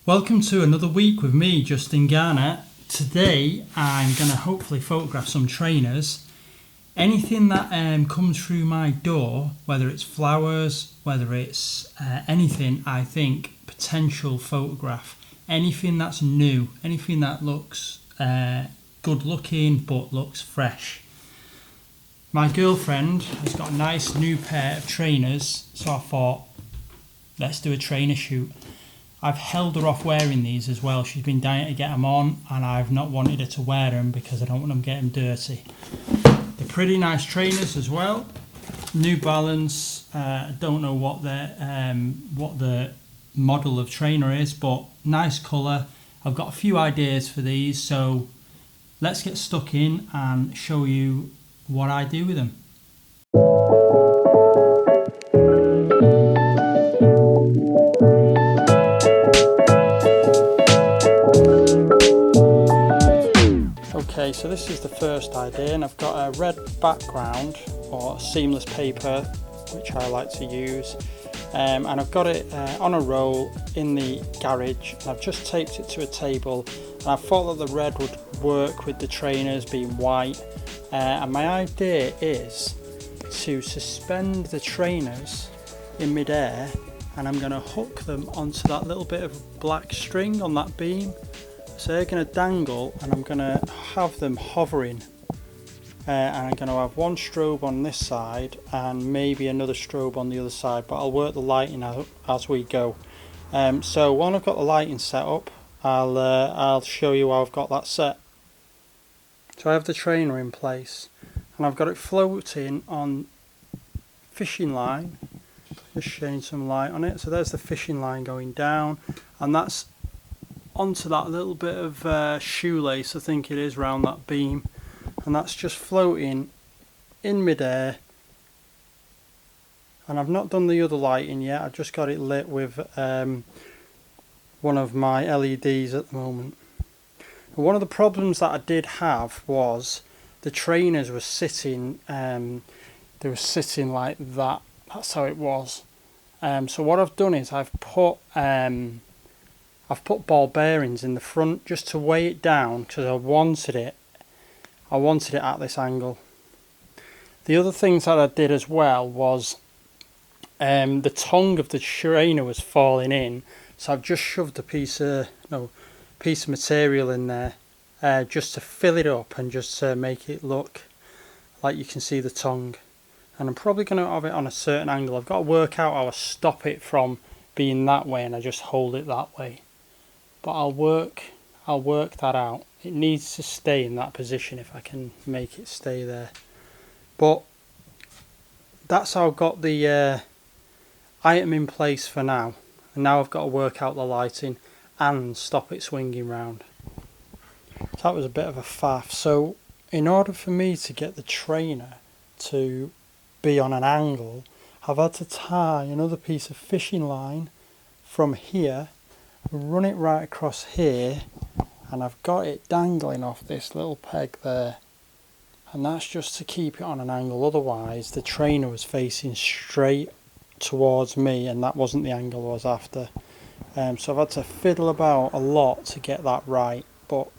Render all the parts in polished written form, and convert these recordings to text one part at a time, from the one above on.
Welcome to another week with me, Justin Garner. Today I'm going to hopefully photograph some trainers. Anything that comes through my door, whether it's flowers, whether it's anything, I think potential photograph. Anything that's new, anything that looks good looking but looks fresh. My girlfriend has got a nice new pair of trainers, so I thought, let's do a trainer shoot. I've held her off wearing these as well. She's been dying to get them on, and I've not wanted her to wear them because I don't want them getting dirty. They're pretty nice trainers as well. New Balance. I don't know what the model of trainer is, but nice colour. I've got a few ideas for these, so let's get stuck in and show you what I do with them. Okay, so this is the first idea, and I've got a red background or seamless paper, which I like to use, and I've got it on a roll in the garage, and I've just taped it to a table, and I thought that the red would work with the trainers being white, and my idea is to suspend the trainers in midair, and I'm going to hook them onto that little bit of black string on that beam. So they're going to dangle, and I'm going to have them hovering, and I'm going to have one strobe on this side and maybe another strobe on the other side, but I'll work the lighting out as we go. So when I've got the lighting set up, I'll show you how I've got that set. So I have the trainer in place, and I've got it floating on fishing line, just shedding some light on it. So there's the fishing line going down, and that's onto that little bit of shoelace, I think it is, round that beam, and that's just floating in midair. And I've not done the other lighting yet, I've just got it lit with one of my LEDs at the moment. And one of the problems that I did have was the trainers were sitting, they were sitting like that. That's how it was. So what I've done is I've put ball bearings in the front just to weigh it down, because I wanted it at this angle. The other things that I did as well was the tongue of the trainer was falling in, so I've just shoved a piece of material in there just to fill it up and just to make it look like you can see the tongue. And I'm probably going to have it on a certain angle. I've got to work out how I stop it from being that way, and I just hold it that way. But I'll work that out. It needs to stay in that position if I can make it stay there. But that's how I've got the item in place for now. And now I've got to work out the lighting and stop it swinging round. So that was a bit of a faff. So in order for me to get the trainer to be on an angle, I've had to tie another piece of fishing line from here, run it right across here, and I've got it dangling off this little peg there, and that's just to keep it on an angle. Otherwise the trainer was facing straight towards me, and that wasn't the angle I was after. So I've had to fiddle about a lot to get that right, but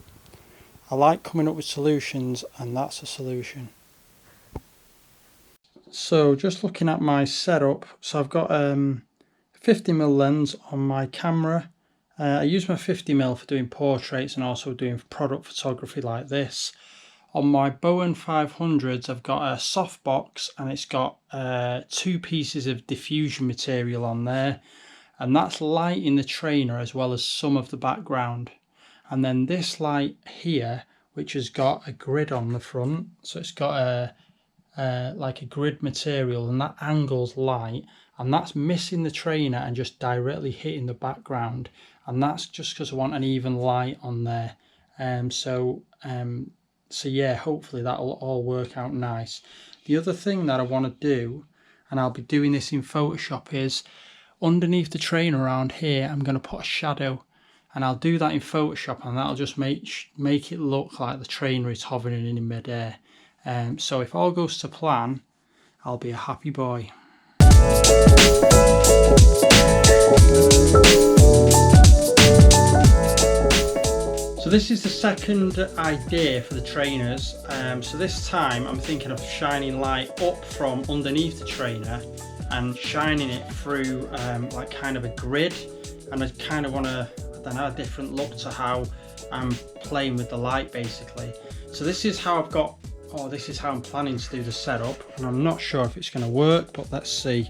I like coming up with solutions, and that's a solution. So just looking at my setup, so I've got 50mm lens on my camera. I use my 50mm for doing portraits and also doing product photography like this. On my Bowen 500s, I've got a softbox, and it's got 2 pieces of diffusion material on there, and that's lighting the trainer as well as some of the background. And then this light here, which has got a grid on the front, so it's got like a grid material, and that angles light, and that's missing the trainer and just directly hitting the background, and that's just because I want an even light on there. So yeah, hopefully that'll all work out nice. The other thing that I want to do, and I'll be doing this in Photoshop, is underneath the trainer around here I'm going to put a shadow, and I'll do that in Photoshop, and that'll just make it look like the trainer is hovering in midair. So if all goes to plan, I'll be a happy boy. this is the second idea for the trainers. So this time I'm thinking of shining light up from underneath the trainer and shining it through like kind of a grid, and I kind of want to, I don't know, a different look to how I'm playing with the light basically. So this is how I've got, or this is how I'm planning to do the setup, and I'm not sure if it's going to work, but let's see.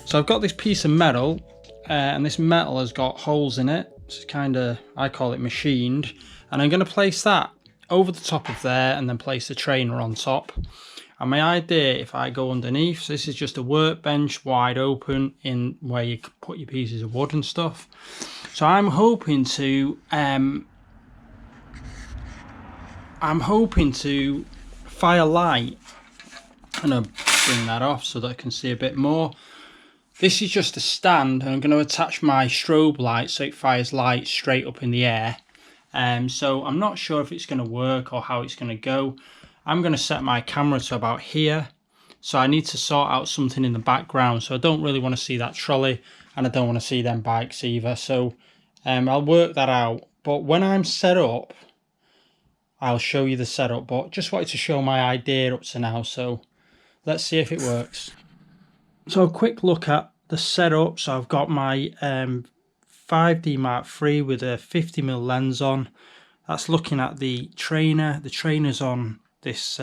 So I've got this piece of metal, and this metal has got holes in it. It's kind of, I call it machined, and I'm going to place that over the top of there and then place the trainer on top. And my idea, if I go underneath, so this is just a workbench wide open in where you put your pieces of wood and stuff. So I'm hoping to fire light. I'm going to bring that off so that I can see a bit more. This is just a stand, and I'm going to attach my strobe light so it fires light straight up in the air. So I'm not sure if it's going to work or how it's going to go. I'm going to set my camera to about here. So I need to sort out something in the background. So I don't really want to see that trolley, and I don't want to see them bikes either. So I'll work that out. But when I'm set up, I'll show you the setup. But just wanted to show my idea up to now. So let's see if it works. So a quick look at the setup. So I've got my 5D Mark III with a 50mm lens on. That's looking at the trainer. The trainer's on this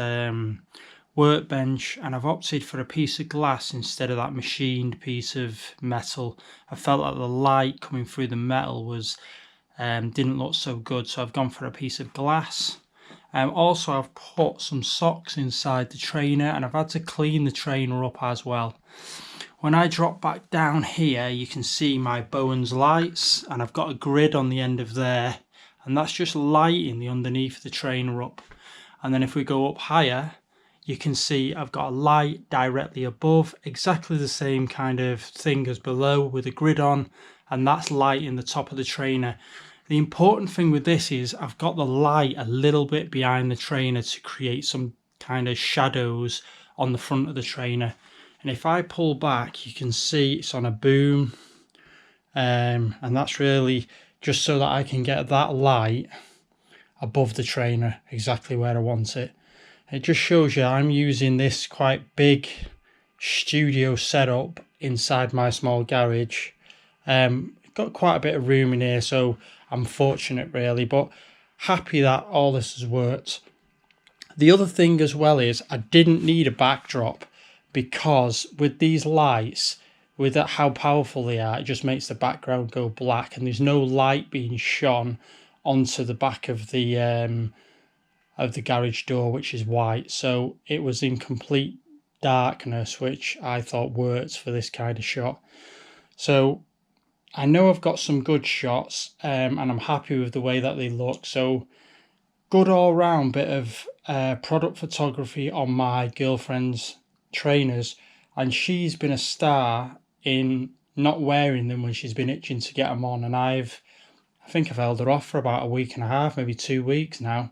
workbench, and I've opted for a piece of glass instead of that machined piece of metal. I felt like the light coming through the metal was didn't look so good, so I've gone for a piece of glass. Also, I've put some socks inside the trainer, and I've had to clean the trainer up as well. When I drop back down here, you can see my Bowens lights, and I've got a grid on the end of there, and that's just lighting the underneath the trainer up. And then if we go up higher, you can see I've got a light directly above, exactly the same kind of thing as below with a grid on, and that's lighting the top of the trainer. The important thing with this is I've got the light a little bit behind the trainer to create some kind of shadows on the front of the trainer. And if I pull back, you can see it's on a boom, and that's really just so that I can get that light above the trainer exactly where I want it. It just shows you I'm using this quite big studio setup inside my small garage. Got quite a bit of room in here, so I'm fortunate really, but happy that all this has worked. The other thing as well is I didn't need a backdrop, because with these lights, with how powerful they are, it just makes the background go black, and there's no light being shone onto the back of the garage door, which is white. So it was in complete darkness, which I thought worked for this kind of shot. So I know I've got some good shots, and I'm happy with the way that they look. So good all round bit of product photography on my girlfriend's trainers, and she's been a star in not wearing them when she's been itching to get them on, and I think I've held her off for about a week and a half, maybe 2 weeks now.